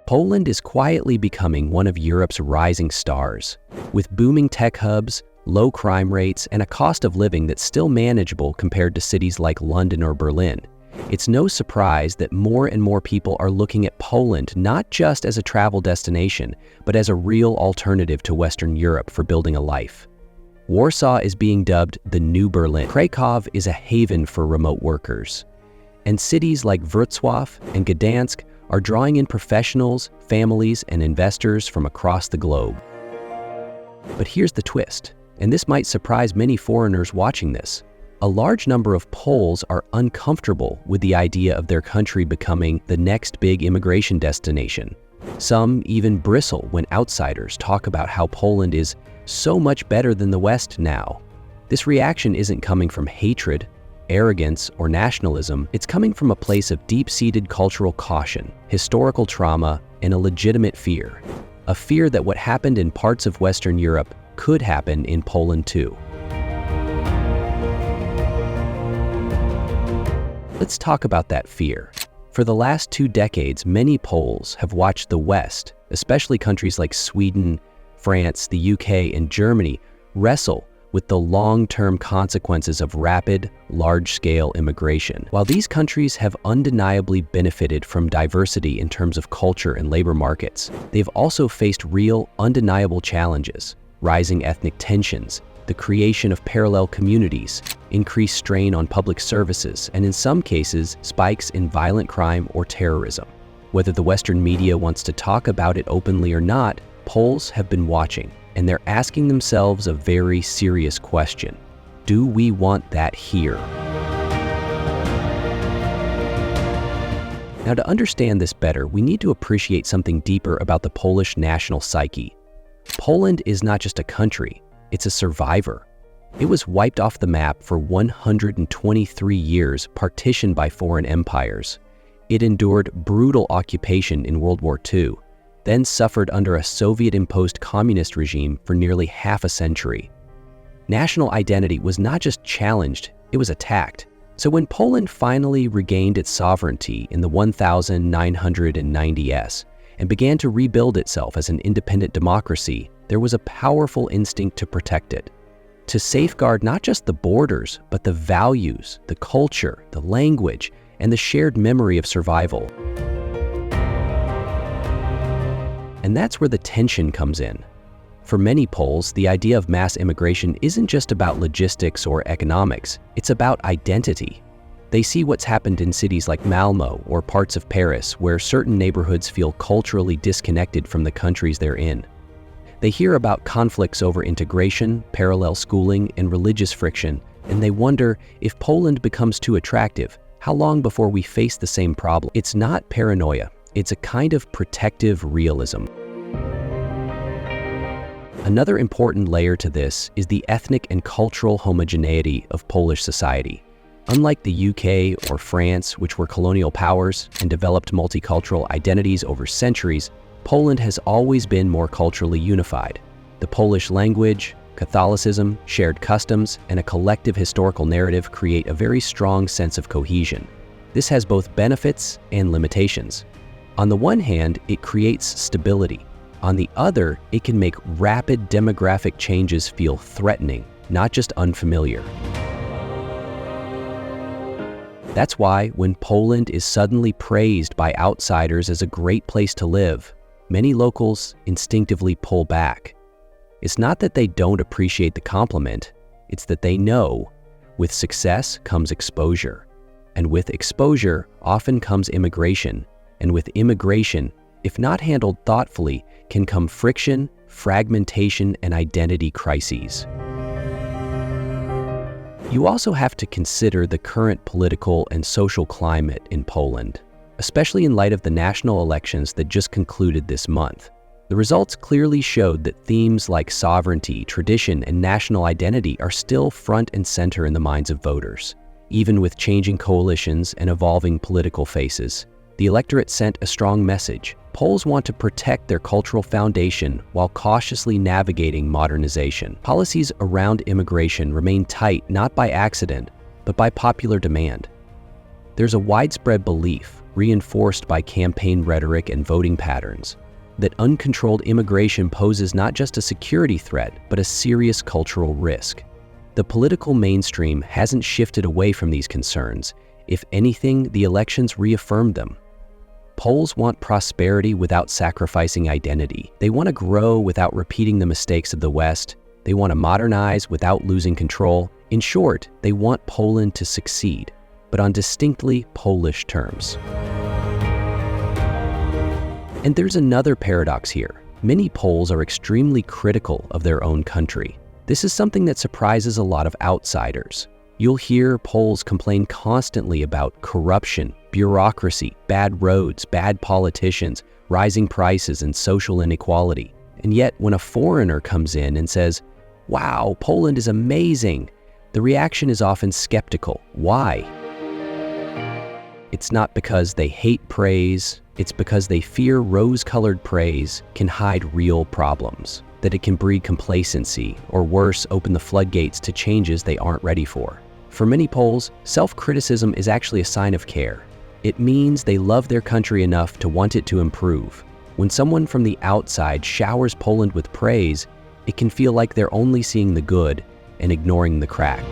Poland is quietly becoming one of Europe's rising stars. With booming tech hubs, low crime rates, and a cost of living that's still manageable compared to cities like London or Berlin, it's no surprise that more and more people are looking at Poland not just as a travel destination, but as a real alternative to Western Europe for building a life. Warsaw is being dubbed the New Berlin. Kraków is a haven for remote workers. And cities like Wrocław and Gdansk are drawing in professionals, families, and investors from across the globe. But here's the twist, and this might surprise many foreigners watching this. A large number of Poles are uncomfortable with the idea of their country becoming the next big immigration destination. Some even bristle when outsiders talk about how Poland is so much better than the West now. This reaction isn't coming from hatred, arrogance, or nationalism. It's coming from a place of deep-seated cultural caution, historical trauma, and a legitimate fear. A fear that what happened in parts of Western Europe could happen in Poland too. Let's talk about that fear. For the last 2 decades, many Poles have watched the West, especially countries like Sweden, France, the UK, and Germany, wrestle with the long-term consequences of rapid, large-scale immigration. While these countries have undeniably benefited from diversity in terms of culture and labor markets, they've also faced real, undeniable challenges: rising ethnic tensions, the creation of parallel communities, increased strain on public services, and in some cases, spikes in violent crime or terrorism. Whether the Western media wants to talk about it openly or not, Poles have been watching, and they're asking themselves a very serious question. Do we want that here? Now, to understand this better, we need to appreciate something deeper about the Polish national psyche. Poland is not just a country, it's a survivor. It was wiped off the map for 123 years, partitioned by foreign empires. It endured brutal occupation in World War II, then suffered under a Soviet-imposed communist regime for nearly half a century. National identity was not just challenged, it was attacked. So when Poland finally regained its sovereignty in the 1990s and began to rebuild itself as an independent democracy, there was a powerful instinct to protect it, to safeguard not just the borders, but the values, the culture, the language, and the shared memory of survival. And that's where the tension comes in. For many Poles, the idea of mass immigration isn't just about logistics or economics, it's about identity. They see what's happened in cities like Malmö or parts of Paris, where certain neighborhoods feel culturally disconnected from the countries they're in. They hear about conflicts over integration, parallel schooling, and religious friction, and they wonder, if Poland becomes too attractive, how long before we face the same problem? It's not paranoia, it's a kind of protective realism. Another important layer to this is the ethnic and cultural homogeneity of Polish society. Unlike the UK or France, which were colonial powers and developed multicultural identities over centuries, Poland has always been more culturally unified. The Polish language, Catholicism, shared customs, and a collective historical narrative create a very strong sense of cohesion. This has both benefits and limitations. On the one hand, it creates stability. On the other, it can make rapid demographic changes feel threatening, not just unfamiliar. That's why when Poland is suddenly praised by outsiders as a great place to live, many locals instinctively pull back. It's not that they don't appreciate the compliment, it's that they know with success comes exposure. And with exposure often comes immigration. And with immigration, if not handled thoughtfully, can come friction, fragmentation, and identity crises. You also have to consider the current political and social climate in Poland, especially in light of the national elections that just concluded this month. The results clearly showed that themes like sovereignty, tradition, and national identity are still front and center in the minds of voters. Even with changing coalitions and evolving political faces, the electorate sent a strong message. Poles want to protect their cultural foundation while cautiously navigating modernization. Policies around immigration remain tight not by accident, but by popular demand. There's a widespread belief reinforced by campaign rhetoric and voting patterns, that uncontrolled immigration poses not just a security threat, but a serious cultural risk. The political mainstream hasn't shifted away from these concerns. If anything, the elections reaffirmed them. Poles want prosperity without sacrificing identity. They want to grow without repeating the mistakes of the West. They want to modernize without losing control. In short, they want Poland to succeed, but on distinctly Polish terms. And there's another paradox here. Many Poles are extremely critical of their own country. This is something that surprises a lot of outsiders. You'll hear Poles complain constantly about corruption, bureaucracy, bad roads, bad politicians, rising prices, and social inequality. And yet, when a foreigner comes in and says, "Wow, Poland is amazing," the reaction is often skeptical. Why? It's not because they hate praise, it's because they fear rose-colored praise can hide real problems, that it can breed complacency, or worse, open the floodgates to changes they aren't ready for. For many Poles, self-criticism is actually a sign of care. It means they love their country enough to want it to improve. When someone from the outside showers Poland with praise, it can feel like they're only seeing the good and ignoring the crack.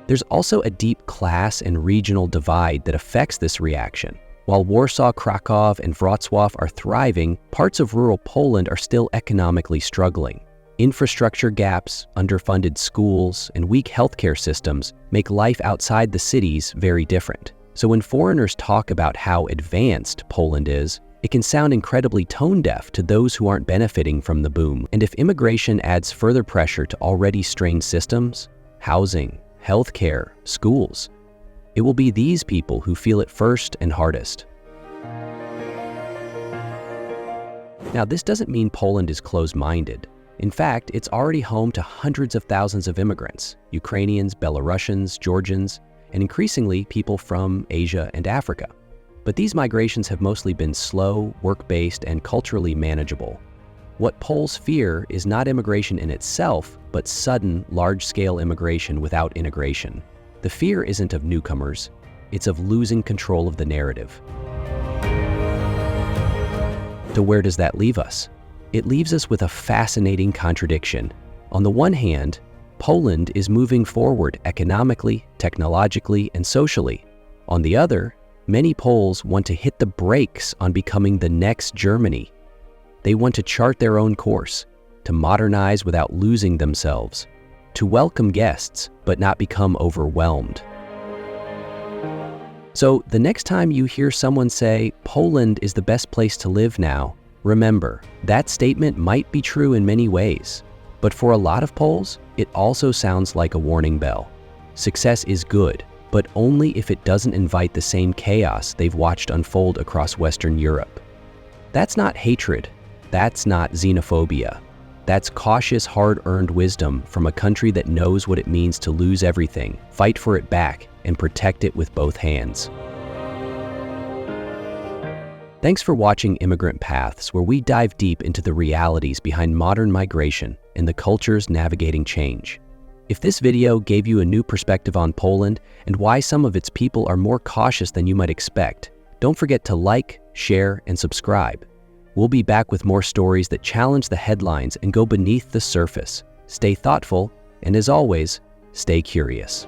There's also a deep class and regional divide that affects this reaction. While Warsaw, Krakow, and Wrocław are thriving, parts of rural Poland are still economically struggling. Infrastructure gaps, underfunded schools, and weak healthcare systems make life outside the cities very different. So when foreigners talk about how advanced Poland is, it can sound incredibly tone-deaf to those who aren't benefiting from the boom. And if immigration adds further pressure to already strained systems, housing, healthcare, schools, it will be these people who feel it first and hardest. Now, this doesn't mean Poland is closed-minded. In fact, it's already home to hundreds of thousands of immigrants, Ukrainians, Belarusians, Georgians, and increasingly people from Asia and Africa. But these migrations have mostly been slow, work-based, and culturally manageable. What Poles fear is not immigration in itself, but sudden, large-scale immigration without integration. The fear isn't of newcomers, it's of losing control of the narrative. So where does that leave us? It leaves us with a fascinating contradiction. On the one hand, Poland is moving forward economically, technologically, and socially. On the other, many Poles want to hit the brakes on becoming the next Germany. They want to chart their own course, to modernize without losing themselves, to welcome guests but not become overwhelmed. So the next time you hear someone say, "Poland is the best place to live now," remember, that statement might be true in many ways, but for a lot of Poles, it also sounds like a warning bell. Success is good, but only if it doesn't invite the same chaos they've watched unfold across Western Europe. That's not hatred. That's not xenophobia. That's cautious, hard-earned wisdom from a country that knows what it means to lose everything, fight for it back, and protect it with both hands. Thanks for watching Immigrant Paths, where we dive deep into the realities behind modern migration and the cultures navigating change. If this video gave you a new perspective on Poland and why some of its people are more cautious than you might expect, don't forget to like, share, and subscribe. We'll be back with more stories that challenge the headlines and go beneath the surface. Stay thoughtful, and as always, stay curious.